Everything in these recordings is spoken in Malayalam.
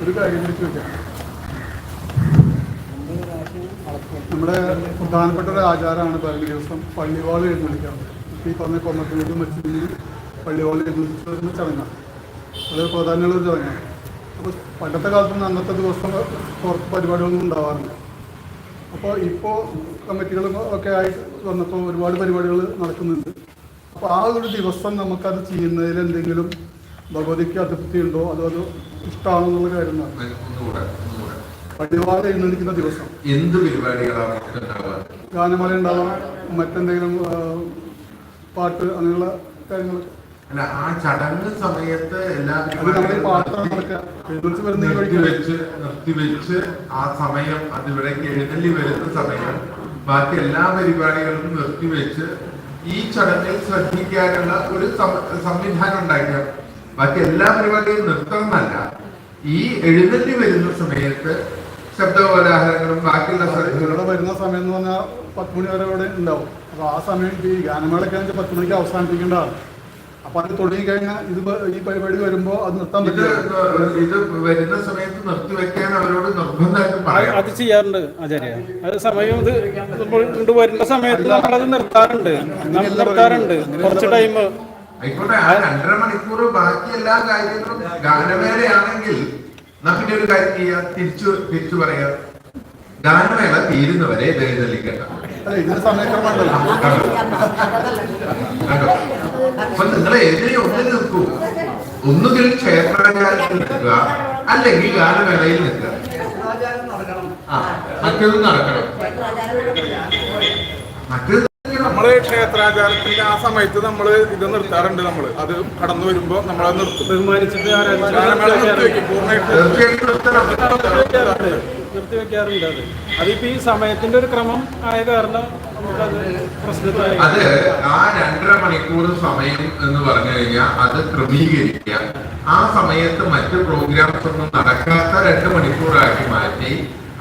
ഒരു കാര്യം കൂടി ചോദിക്കാം. നമ്മുടെ പ്രധാനപ്പെട്ട ഒരു ആചാരമാണ് ഭരണ ദിവസം പള്ളിവാൾ എഴുന്നള്ളിക്കാറുണ്ട്. ഈ പറഞ്ഞ കൊമ്മത്തിനോട് മത്സ്യത്തിൽ പള്ളിവാൾ എഴുന്നള്ളിച്ച് വരുന്ന ചടങ്ങാണ്. വളരെ പ്രാധാന്യമുള്ളൊരു ചടങ്ങാണ്. അപ്പോൾ പണ്ടത്തെ കാലത്ത് അന്നത്തെ ദിവസം പുറത്ത് പരിപാടികളൊന്നും ഉണ്ടാവാറില്ല. അപ്പോൾ ഇപ്പോൾ കമ്മിറ്റികളും ഒക്കെ ആയി വന്നപ്പോൾ ഒരുപാട് പരിപാടികൾ നടക്കുന്നുണ്ട്. അപ്പോൾ ആ ഒരു ദിവസം നമുക്കത് ചെയ്യുന്നതിൽ എന്തെങ്കിലും ഭഗവതിക്ക് അതൃപ്തി ഉണ്ടോ അതോ അത് ഇഷ്ടമാണോ എന്നുള്ള കാര്യം പള്ളിവാൾ എഴുന്നള്ളിക്കുന്ന ദിവസം എന്ത് പരിപാടികളാണ് ഗാനമേള ഉണ്ടാവാം, മറ്റെന്തെങ്കിലും പാട്ട് അങ്ങനെയുള്ള കാര്യങ്ങൾ. അല്ല, ആ ചടങ്ങ് സമയത്ത് നിർത്തിവെച്ച് ആ സമയം അതിവിടേക്ക് എഴുന്നള്ളി വരുന്ന സമയം ബാക്കി എല്ലാ പരിപാടികളും നിർത്തിവെച്ച് ഈ ചടങ്ങിൽ ശ്രദ്ധിക്കാനുള്ള ഒരു സംവിധാനം ഉണ്ടാക്കിയ ബാക്കി എല്ലാ പരിപാടികളും നിർത്തണമെന്നല്ല, ഈ എഴുന്നള്ളി വരുന്ന സമയത്ത് ശബ്ദകോലാഹലങ്ങളും ബാക്കിയുള്ള ഇവിടെ വരുന്ന സമയം എന്ന് പറഞ്ഞാൽ 10 മണി വരെ ഇവിടെ ഉണ്ടാവും. അപ്പോൾ ആ സമയം ഈ ഗാനമേളയ്ക്ക് 10 മണിക്ക് അവസാനിപ്പിക്കേണ്ടതാണ്. അപ്പൊ അത് തുടങ്ങിക്കഴിഞ്ഞാൽ ഈ പരിപാടി വരുമ്പോ അത് നിർത്താൻ പറ്റില്ല. ഇത് വരുന്ന സമയത്ത് നിർത്തിവെക്കാൻ അവരോട് നിർബന്ധമായിട്ട് അത് ചെയ്യാറുണ്ട് ആചാര്യ. അത് സമയം ഇത് വരുന്ന സമയത്ത് നമ്മളത് നിർത്താറുണ്ട് കുറച്ച് ടൈം ആയിക്കോട്ടെ. ആ 2.5 മണിക്കൂർ ബാക്കി എല്ലാ കാര്യങ്ങളും ഗാനമേളയാണെങ്കിൽ പിന്നെ ഒരു കാര്യം ചെയ്യാം, തിരിച്ചു പറയാം, ഗാനമേള തീരുന്നവരെ എഴുന്നള്ളിക്കട്ടെ. അപ്പൊ നിങ്ങൾ ഏതിനെയും ഒന്നിൽ നിൽക്കൂ. ഒന്നുകിൽ ക്ഷേത്രാചാരത്തിൽ നിൽക്കുക, അല്ലെങ്കിൽ ഗാനമേളയിൽ നിൽക്കുക. മറ്റേത് നടക്കണം. മറ്റേത് നമ്മള് ക്ഷേത്രാചാരത്തിന്റെ ആ സമയത്ത് നമ്മള് ഇത് നിർത്താറുണ്ട്. നമ്മള് അത് കടന്നു വരുമ്പോ നമ്മളത് നിർത്തും. തീരുമാനിച്ചിട്ട് നിർത്തിവെക്കാറുണ്ട്. അതിപ്പോ ഈ സമയത്തിന്റെ ഒരു ക്രമം ആയ കാരണം അത് ആ 2.5 മണിക്കൂർ സമയം എന്ന് പറഞ്ഞു കഴിഞ്ഞാൽ അത് ക്രമീകരിക്കുക. ആ സമയത്ത് മറ്റ് പ്രോഗ്രാംസ് ഒന്നും നടക്കാത്ത 2 മണിക്കൂറാക്കി മാറ്റി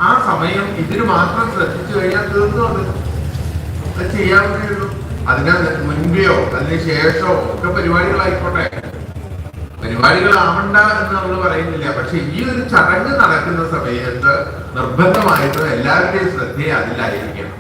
ആ സമയം ഇതിന് മാത്രം ശ്രദ്ധിച്ചു കഴിഞ്ഞാൽ തീർന്നു. അത് ചെയ്യാവുന്നേ. അതിന് മുൻപെയോ അതിന് ശേഷമോ ഒക്കെ പരിപാടികളായിക്കോട്ടെ, പരിപാടികളാവണ്ട എന്ന് നമ്മൾ പറയുന്നില്ല. പക്ഷെ ഈ ഒരു ചടങ്ങ് നടക്കുന്ന സമയത്ത് നിർബന്ധമായിട്ടും എല്ലാവരുടെയും ശ്രദ്ധയെ അതിലായിരിക്കണം.